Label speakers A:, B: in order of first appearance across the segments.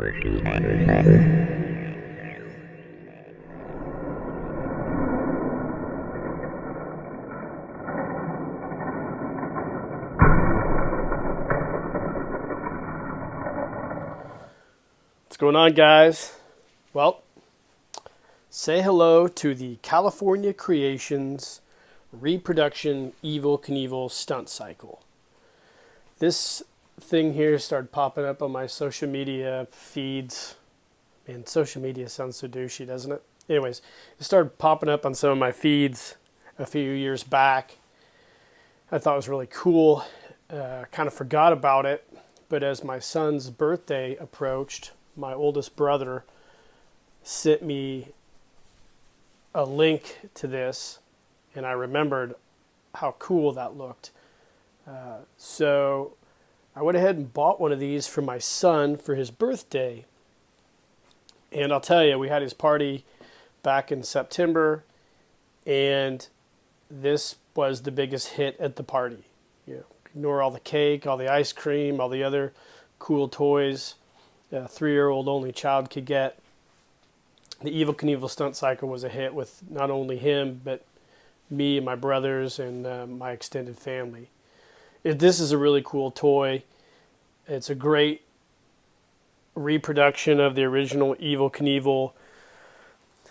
A: What's going on, guys? Well, say hello to the California Creations Reproduction Evel Knievel Stunt Cycle. This thing here started popping up on my social media feeds. Man, social media sounds so douchey, doesn't it? Anyways, it started popping up on some of my feeds a few years back. I thought it was really cool. Kind of forgot about it, but as my son's birthday approached, my oldest brother sent me a link to this, and I remembered how cool that looked. So I went ahead and bought one of these for my son for his birthday. And I'll tell you, we had his party back in September, and this was the biggest hit at the party. You know, ignore all the cake, all the ice cream, all the other cool toys a 3-year-old only child could get. The Evel Knievel Stunt Cycle was a hit with not only him, but me and my brothers and my extended family. This is a really cool toy. It's a great reproduction of the original Evel Knievel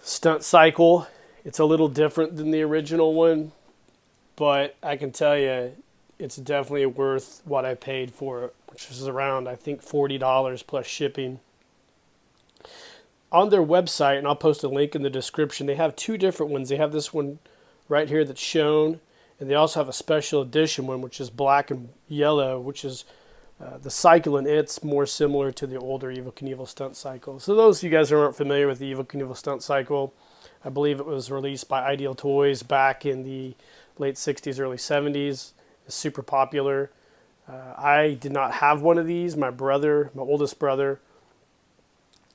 A: Stunt Cycle. It's a little different than the original one, but I can tell you it's definitely worth what I paid for it, which is around, I think, $40 plus shipping. On their website, and I'll post a link in the description, they have two different ones. They have this one right here that's shown, and they also have a special edition one, which is black and yellow, which is the cycle, and it's more similar to the older Evel Knievel Stunt Cycle. So those of you guys who aren't familiar with the Evel Knievel Stunt Cycle, I believe it was released by Ideal Toys back in the late 60s, early 70s. It's super popular. I did not have one of these. My brother, my oldest brother,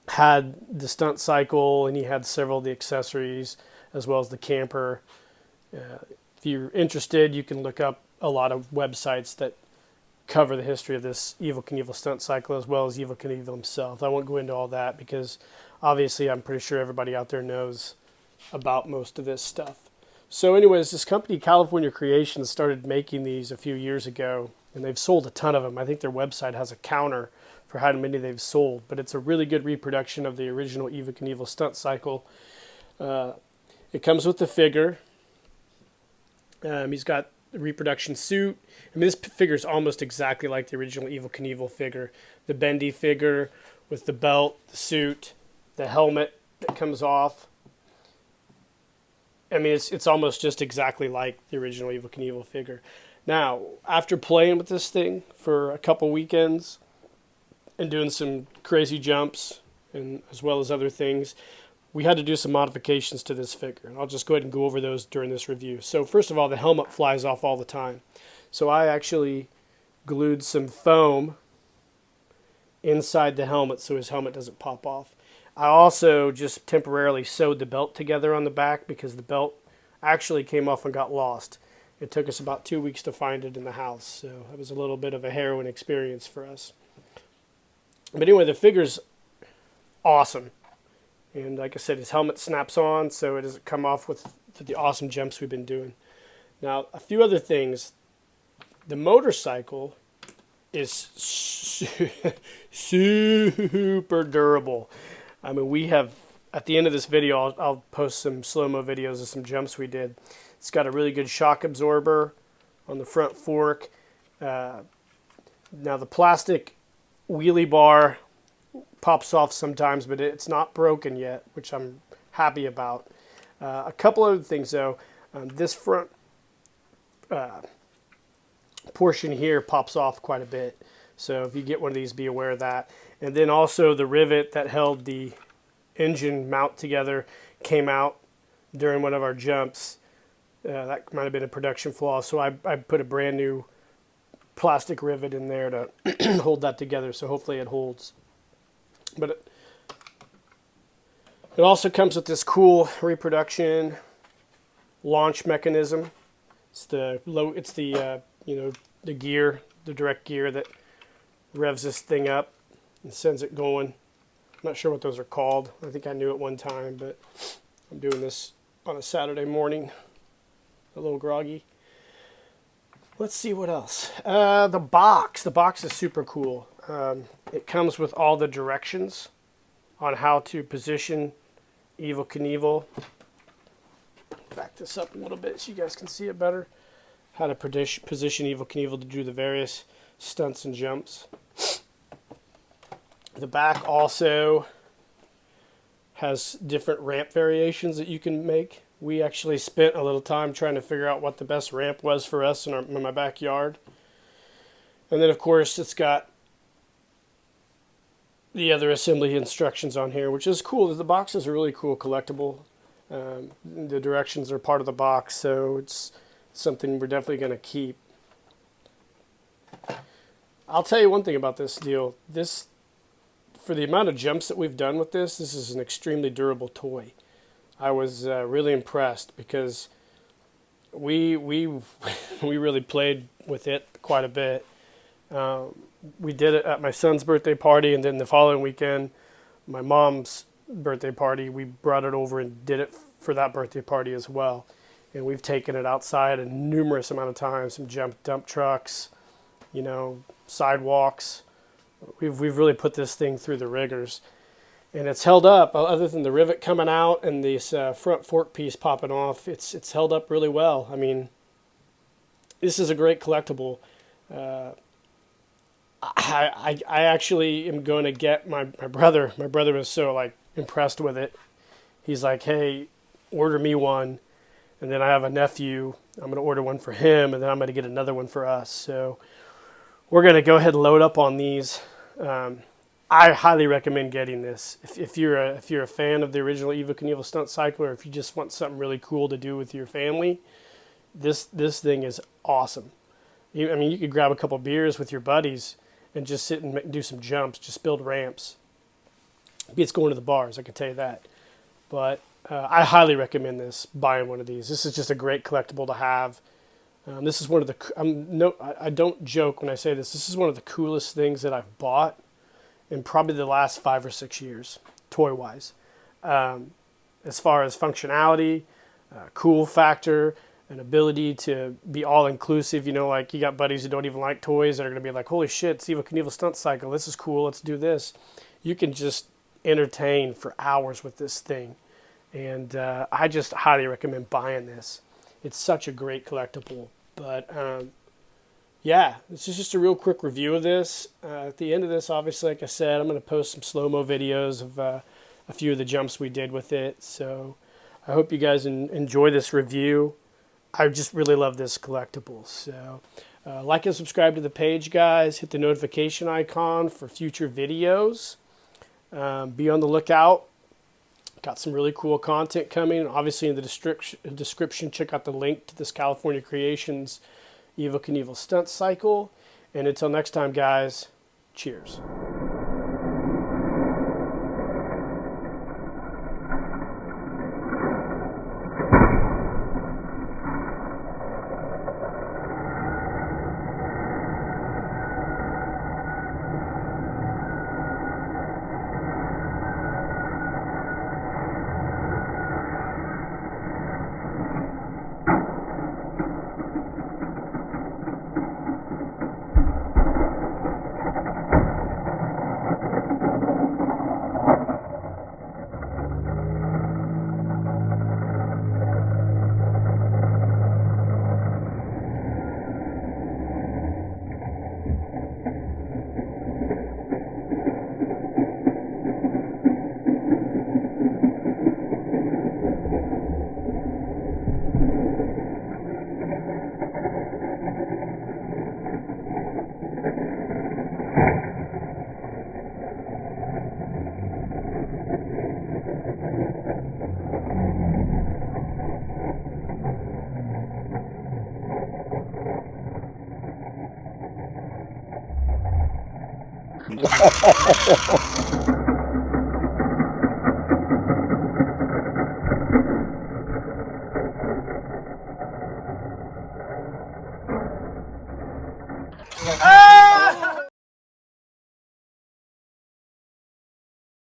A: had the Stunt Cycle, and he had several of the accessories as well as the camper. If you're interested, you can look up a lot of websites that cover the history of this Evel Knievel Stunt Cycle as well as Evel Knievel himself. I won't go into all that because obviously I'm pretty sure everybody out there knows about most of this stuff. So anyways, this company, California Creations, started making these a few years ago, and they've sold a ton of them. I think their website has a counter for how many they've sold, but it's a really good reproduction of the original Evel Knievel Stunt Cycle. It comes with the figure. He's got the reproduction suit. I mean, this figure is almost exactly like the original Evel Knievel figure. The bendy figure with the belt, the suit, the helmet that comes off. I mean, it's almost just exactly like the original Evel Knievel figure. Now, after playing with this thing for a couple weekends and doing some crazy jumps and as well as other things, we had to do some modifications to this figure. And I'll just go ahead and go over those during this review. So first of all, the helmet flies off all the time. So I actually glued some foam inside the helmet so his helmet doesn't pop off. I also just temporarily sewed the belt together on the back because the belt actually came off and got lost. It took us about 2 weeks to find it in the house, so it was a little bit of a harrowing experience for us. But anyway, the figure's awesome. And like I said, his helmet snaps on so it doesn't come off with the awesome jumps we've been doing. Now, a few other things. The motorcycle is super durable. I mean, we have, at the end of this video, I'll post some slow-mo videos of some jumps we did. It's got a really good shock absorber on the front fork. Now, the plastic wheelie bar pops off sometimes, but it's not broken yet, which I'm happy about. A couple other things, though. This front portion here pops off quite a bit. So if you get one of these, be aware of that. And then also the rivet that held the engine mount together came out during one of our jumps. That might have been a production flaw. So I put a brand new plastic rivet in there to hold that together. So hopefully it holds. But it also comes with this cool reproduction launch mechanism. It's the gear, the direct gear that revs this thing up and sends it going. not sure what those are called. I think I knew at one time, but I'm doing this on a Saturday morning, a little groggy. Let's see what else. The box is super cool. It comes with all the directions on how to position Evel Knievel. Back this up a little bit so you guys can see it better. How to position Evel Knievel to do the various stunts and jumps. The back also has different ramp variations that you can make. We actually spent a little time trying to figure out what the best ramp was for us in my backyard. And then, of course, it's got the other assembly instructions on here, which is cool. The box is a really cool collectible. The directions are part of the box, so it's something we're definitely going to keep. I'll tell you one thing about this deal. For the amount of jumps that we've done with this is an extremely durable toy. I was really impressed because we really played with it quite a bit. We did it at my son's birthday party, and then the following weekend, my mom's birthday party, we brought it over and did it for that birthday party as well. And we've taken it outside a numerous amount of times, some dump trucks, sidewalks. We've really put this thing through the rigors. And it's held up, other than the rivet coming out and this front fork piece popping off, it's held up really well. I mean, this is a great collectible. I actually am going to get my brother. My brother was so impressed with it. He's like, hey, order me one. And then I have a nephew. I'm going to order one for him, and then I'm going to get another one for us. So we're going to go ahead and load up on these. I highly recommend getting this. If you're a fan of the original Evel Knievel Stunt Cycle, or if you just want something really cool to do with your family, this thing is awesome. You could grab a couple beers with your buddies and just sit and do some jumps, just build ramps. Beats going to the bars, I can tell you that. But I highly recommend buying one of these. This is just a great collectible to have. This is one of the, I don't joke when I say this, this is one of the coolest things that I've bought in probably the last 5 or 6 years, toy-wise. As far as functionality, cool factor, an ability to be all-inclusive. You got buddies who don't even like toys that are going to be like, holy shit, it's Evel Knievel Stunt Cycle. This is cool. Let's do this. You can just entertain for hours with this thing. And I just highly recommend buying this. It's such a great collectible. But, yeah, this is just a real quick review of this. At the end of this, obviously, like I said, I'm going to post some slow-mo videos of a few of the jumps we did with it. So I hope you guys enjoy this review. I just really love this collectible. So like and subscribe to the page, guys. Hit the notification icon for future videos. Be on the lookout. Got some really cool content coming. Obviously, in the description, check out the link to this California Creations Evel Knievel Stunt Cycle. And until next time, guys, cheers.
B: Ha ha ha ha ha!